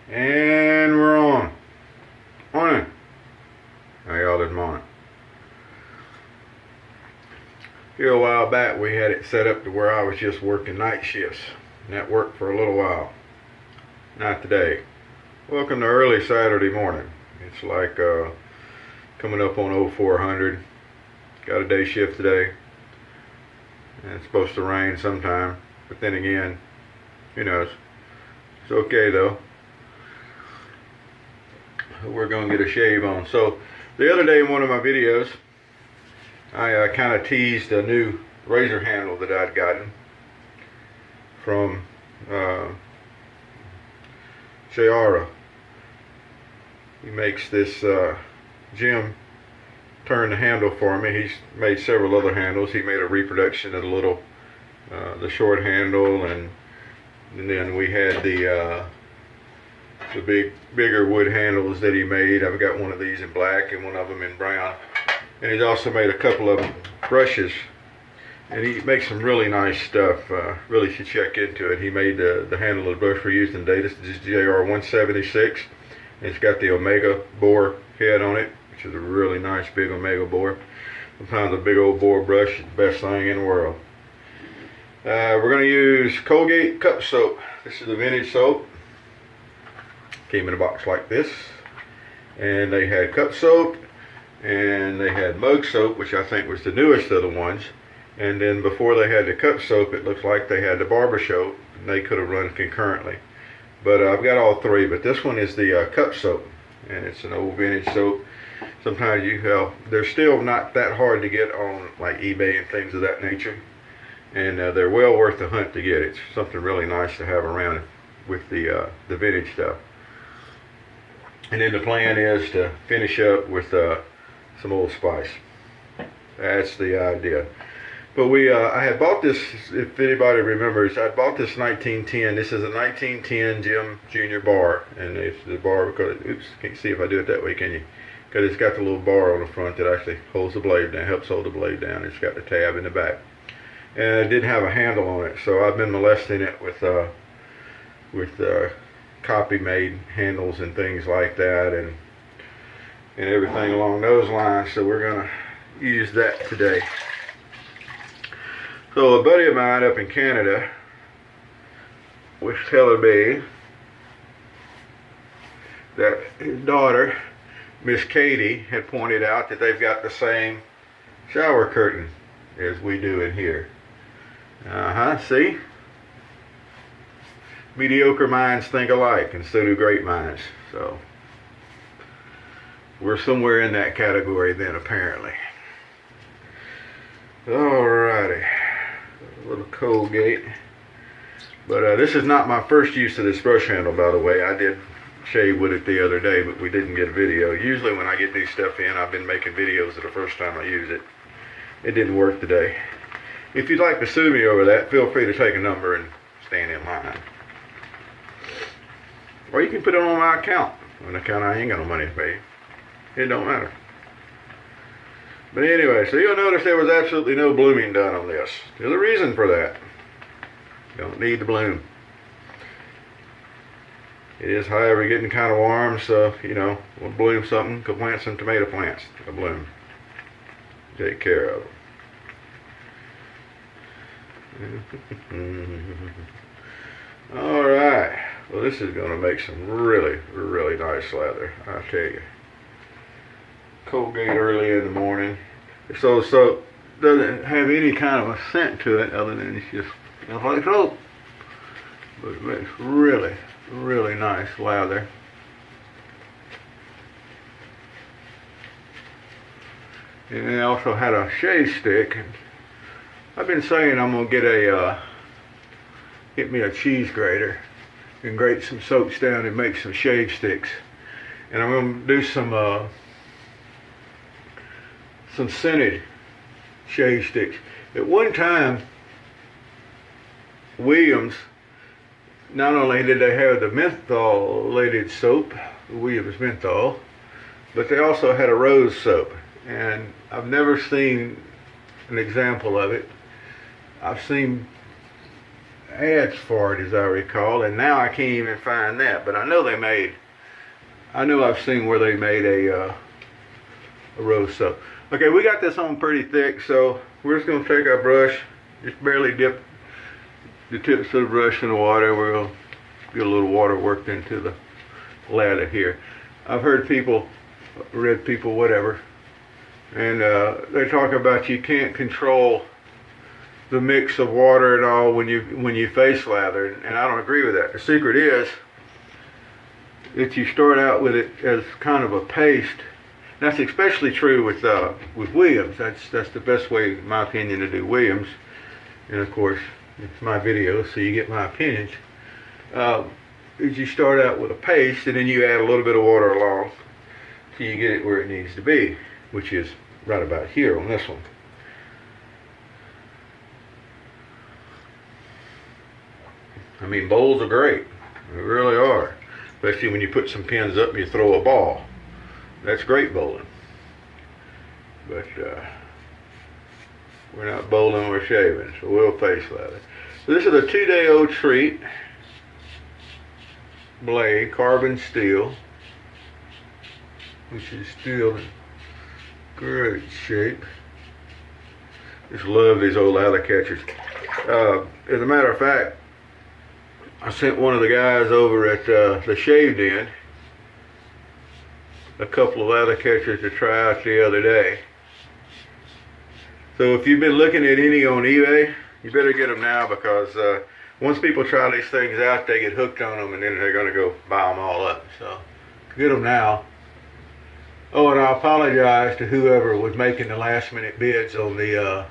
And we're on. Morning. How y'all this morning? Here a while back we had it set up to where I was just working night shifts. And that worked for a little while. Not today. Welcome to early Saturday morning. It's like coming up on 0400. Got a day shift today. And it's supposed to rain sometime. But then again, who knows? It's okay though. We're going to get a shave on. So the other day in one of my videos, I kind of teased a new razor handle that I'd gotten from Jayaruh. He makes this Jim turn the handle for me. He's made several other handles. He made a reproduction of the little the short handle, and then we had the bigger wood handles that he made. I've got one of these in black and one of them in brown. And he's also made a couple of brushes. And he makes some really nice stuff. Really should check into it. He made the handle of the brush we're using today. This is Jayurah 176. And it's got the Omega boar head on it, which is a really nice big Omega boar. Sometimes a big old boar brush is the best thing in the world. We're going to use Colgate cup soap. This is a vintage soap. Came in a box like this, and they had cup soap and they had mug soap, which I think was the newest of the ones, and then before they had the cup soap it looks like they had the barber soap, and they could have run concurrently, but I've got all three. But this one is the cup soap, and it's an old vintage soap. Sometimes they're still not that hard to get on like eBay and things of that nature, and they're well worth the hunt to get. It's something really nice to have around with the vintage stuff. And then the plan is to finish up with some Old Spice. That's the idea. But I had bought this, if anybody remembers, I bought this 1910. This is a 1910 Jim Jr. bar. And it's the bar, because, oops, can't see if I do it that way, can you? Because it's got the little bar on the front that actually holds the blade down, helps hold the blade down. It's got the tab in the back. And it didn't have a handle on it, so I've been molesting it with copy made handles and things like that, and everything along those lines. So we're gonna use that today. So a buddy of mine up in Canada was telling me that his daughter, Miss Katie, had pointed out that they've got the same shower curtain as we do in here. See? Mediocre minds think alike, and so do great minds. So we're somewhere in that category then, apparently. Alrighty, a little Colgate. But this is not my first use of this brush handle, by the way. I did shave with it the other day, but we didn't get a video. Usually when I get new stuff in, I've been making videos of the first time I use it. It didn't work today. If you'd like to sue me over that, feel free to take a number and stand in line. Or you can put it on my account. An account I ain't got no money to pay. It don't matter. But anyway, so you'll notice there was absolutely no blooming done on this. There's a reason for that. Don't need to bloom. It is, however, getting kind of warm, so, we'll bloom something. Go plant some tomato plants. They'll bloom. Take care of them. Alright. Well, this is going to make some really, really nice lather, I tell you. Colgate early in the morning. So soap doesn't have any kind of a scent to it other than it's just like soap. But it makes really, really nice lather. And then I also had a shave stick. I've been saying I'm going to get me a cheese grater and grate some soaps down and make some shave sticks. And I'm going to do some scented shave sticks. At one time, Williams, not only did they have the mentholated soap, Williams menthol, but they also had a rose soap. And I've never seen an example of it. I've seen ads for it, as I recall, and now I can't even find that. But I know they made. I know I've seen where they made a rose soap. Okay, we got this on pretty thick, so we're just gonna take our brush, just barely dip the tips of the brush in the water. We're gonna get a little water worked into the lather here. I've heard people, read people, whatever, and they talk about you can't control the mix of water and all when you face lather, and I don't agree with that. The secret is that you start out with it as kind of a paste. That's especially true with Williams. That's the best way, in my opinion, to do Williams. And of course, it's my video, so you get my opinions. Is you start out with a paste, and then you add a little bit of water along, so you get it where it needs to be, which is right about here on this one. I mean, bowls are great. They really are. Especially when you put some pins up and you throw a ball. That's great bowling. But we're not bowling, we're shaving, so we'll face lather. So this is a 2-day-old treat blade, carbon steel, which is still in great shape. Just love these old lather catchers. As a matter of fact, I sent one of the guys over at the Shave Den a couple of lather catchers to try out the other day. So if you've been looking at any on eBay, you better get them now, because once people try these things out, they get hooked on them, and then they're going to go buy them all up. So get them now. Oh, and I apologize to whoever was making the last minute bids on the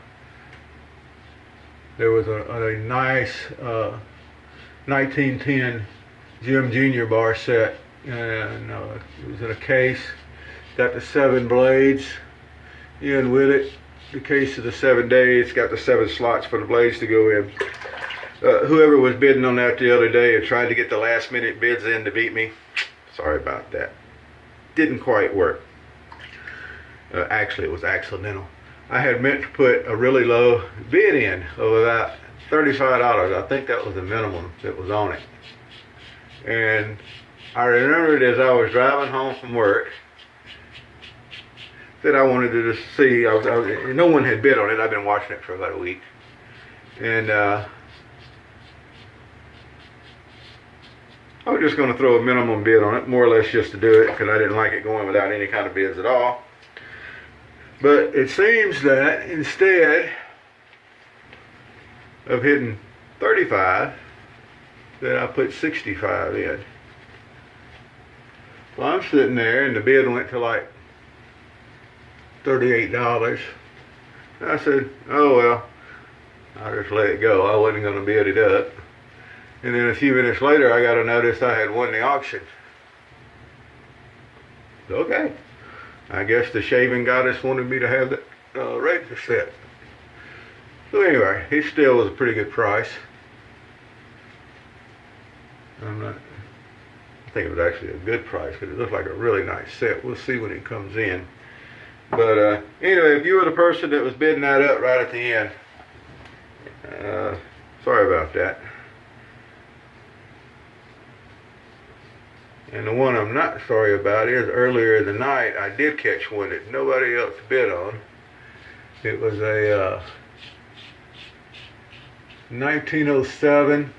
there was a nice 1910 Jim Jr. bar set, and it was in a case. Got the 7 blades in with it. The case of the 7 days, got the 7 slots for the blades to go in. Whoever was bidding on that the other day and tried to get the last minute bids in to beat me, sorry about that. Didn't quite work. Actually, it was accidental. I had meant to put a really low bid in of about $35. I think that was the minimum that was on it. And I remembered as I was driving home from work that I wanted to just see, no one had bid on it. I've been watching it for about a week. And I was just going to throw a minimum bid on it, more or less just to do it, because I didn't like it going without any kind of bids at all. But it seems that instead of hitting 35, that I put 65 in. Well, I'm sitting there, and the bid went to like $38. I said, oh well, I'll just let it go. I wasn't going to bid it up. And then a few minutes later, I got a notice I had won the auction. Okay. I guess the shaving goddess wanted me to have that razor set. So anyway, it still was a pretty good price. I think it was actually a good price, because it looked like a really nice set. We'll see when it comes in. But anyway, if you were the person that was bidding that up right at the end, sorry about that. And the one I'm not sorry about is earlier in the night, I did catch one that nobody else bid on. It was a 1907.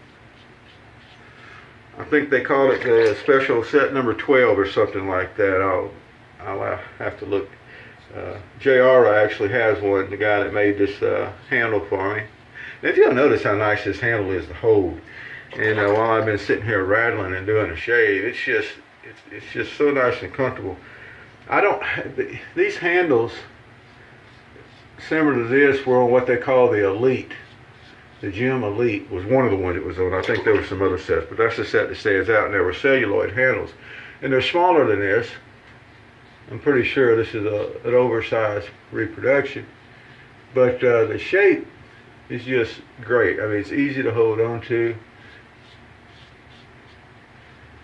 I think they called it the special set number 12 or something like that. I'll have to look. Jayurah actually has one, the guy that made this handle for me. And if you'll notice how nice this handle is to hold. And while I've been sitting here rattling and doing a shave, it's just so nice and comfortable. These handles, similar to this, were on what they call the Elite. The Gem Elite was one of the ones it was on. I think there were some other sets, but that's the set that stands out, and there were celluloid handles. And they're smaller than this. I'm pretty sure this is an oversized reproduction. But the shape is just great. I mean, it's easy to hold on to.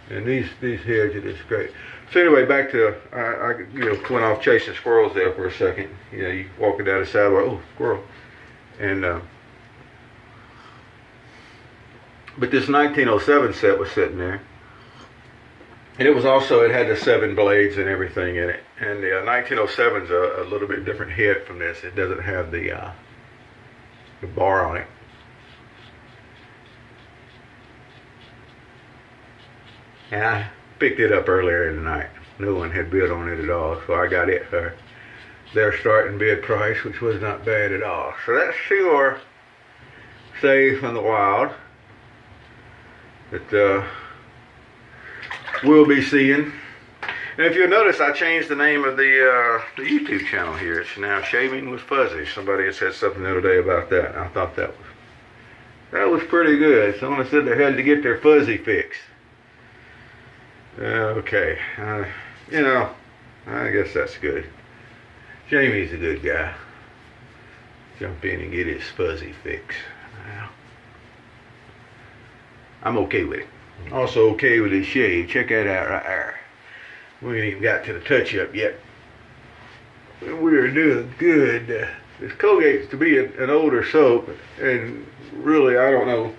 And these heads are just great. So anyway, back to, I went off chasing squirrels there for a second. You walking down the sidewalk, oh, squirrel. And But this 1907 set was sitting there. And it was also, it had the 7 blades and everything in it. And the 1907's a little bit different head from this. It doesn't have the bar on it. And I picked it up earlier in the night. No one had bid on it at all, so I got it for their starting bid price, which was not bad at all. So that's sure safe in the wild that we'll be seeing. And if you'll notice, I changed the name of the YouTube channel here. It's now Shaving with Fussy. Somebody had said something the other day about that, and I thought that was pretty good. Someone said they had to get their fuzzy fixed. Okay, you know, I guess that's good. Jamie's a good guy. Jump in and get his fuzzy fix. Well, I'm okay with it. Also okay with his shave. Check that out right there. We ain't even got to the touch-up yet. We're doing good. This Colgate's to be an older soap, and really, I don't know.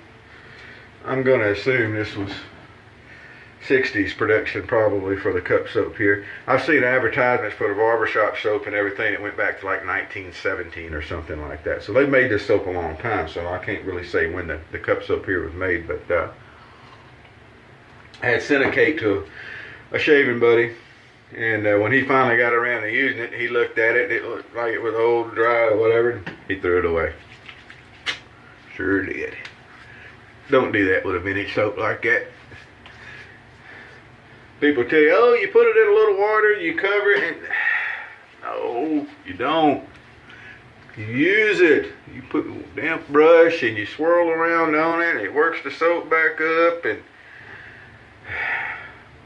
I'm going to assume this was 60s production probably for the cup soap here. I've seen advertisements for the barbershop soap and everything that went back to like 1917 or something like that. So they made this soap a long time, so I can't really say when the cup soap here was made. But I had sent a cake to a shaving buddy, and when he finally got around to using it, he looked at it, and it looked like it was old, dry, or whatever, and he threw it away. Sure did. Don't do that with a vintage soap like that. People tell you, oh, you put it in a little water, you cover it, and no, you don't. You use it. You put a damp brush and you swirl around on it, and it works the soap back up, and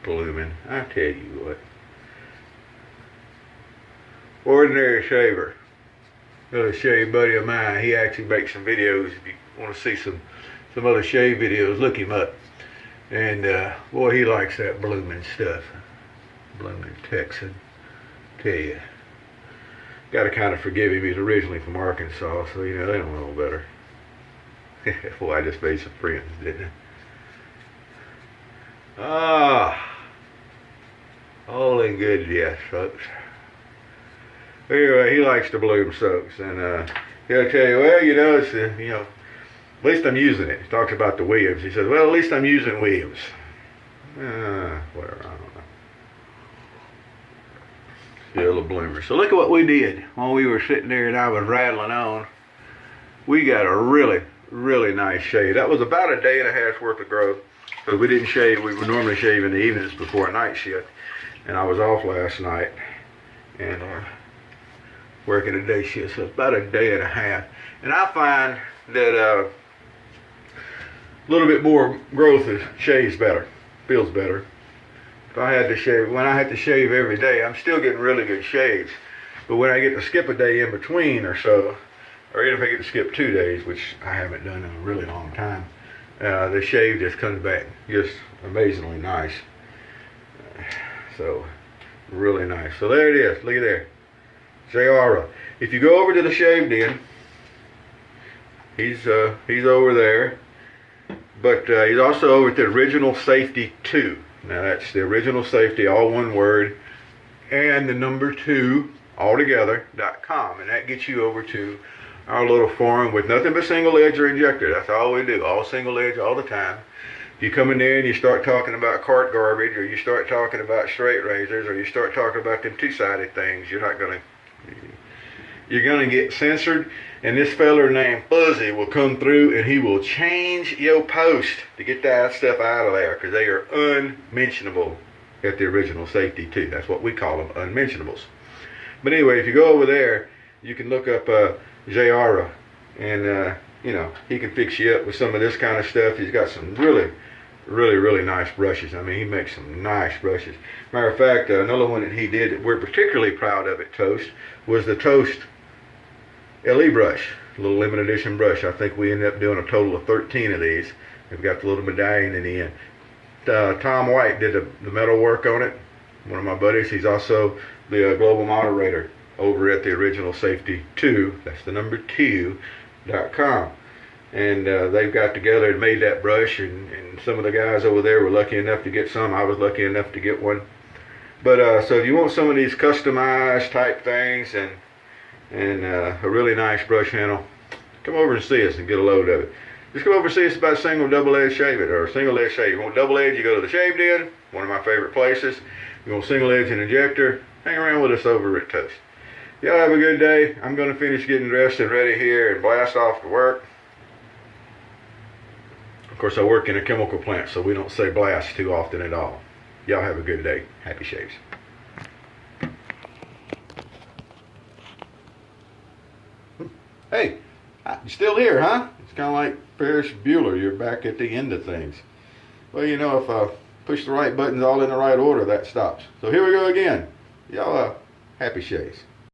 blooming, I tell you what. Ordinary shaver. Another shave buddy of mine, he actually makes some videos. If you want to see some other shave videos, look him up. And boy, he likes that blooming stuff. Blooming Texan. Tell you. Gotta kind of forgive him. He's originally from Arkansas, so you know, they don't know better. Boy, I just made some friends, didn't I? Ah. All in good, yes, folks. Anyway, he likes the bloom soaps, and he'll tell you, well, you know, it's you know, at least I'm using it. He talks about the Williams. He says, well, at least I'm using Williams. Whatever, I don't know. Still a bloomer. So look at what we did while we were sitting there and I was rattling on. We got a really, really nice shave. That was about a day and a half's worth of growth. Because we didn't shave. We would normally shave in the evenings before a night shift. And I was off last night. And working a day shift. So it's about a day and a half. And I find that a little bit more growth shaves better, feels better. If I had to shave, when I had to shave every day, I'm still getting really good shaves. But when I get to skip a day in between or so, or even if I get to skip 2 days, which I haven't done in a really long time, the shave just comes back just amazingly nice. So, really nice. So there it is. Look at there. Jayurah. If you go over to the shave den, he's over there. But he's also over at the Original Safety 2. Now that's the Original Safety, all one word, and the number 2 altogether.com. And that gets you over to our little forum with nothing but single edge or injector. That's all we do, all single edge all the time. If you come in there and you start talking about cart garbage, or you start talking about straight razors, or you start talking about them two-sided things, you're gonna get censored. And this feller named Fussy will come through and he will change your post to get that stuff out of there, because they are unmentionable at the Original Safety 2. That's what we call them, unmentionables. But anyway, if you go over there, you can look up Jayarah, and you know, he can fix you up with some of this kind of stuff. He's got some really, really, really nice brushes. I mean, he makes some nice brushes. Matter of fact, another one that he did that we're particularly proud of at Toast was the Toast LE brush, a little limited edition brush. I think we ended up doing a total of 13 of these. We've got the little medallion in the end. Tom White did the metal work on it, one of my buddies. He's also the global moderator over at the Original Safety 2, that's the number 2.com. and they've got together and made that brush, and some of the guys over there were lucky enough to get some. I was lucky enough to get one. But so if you want some of these customized type things and a really nice brush handle, come over and see us and get a load of it. Just come over and see us about single, double edge shave it, or single edge shave. You want double edge, you go to the Shave Den, one of my favorite places. You want single edge and injector, hang around with us over at Toast. Y'all have a good day. I'm going to finish getting dressed and ready here and blast off to work. Of course, I work in a chemical plant, so we don't say blast too often at all. Y'all have a good day. Happy shaves. Hey, you're still here, huh? It's kind of like Ferris Bueller. You're back at the end of things. Well, you know, if I push the right buttons all in the right order, that stops. So here we go again. Y'all, happy shaves.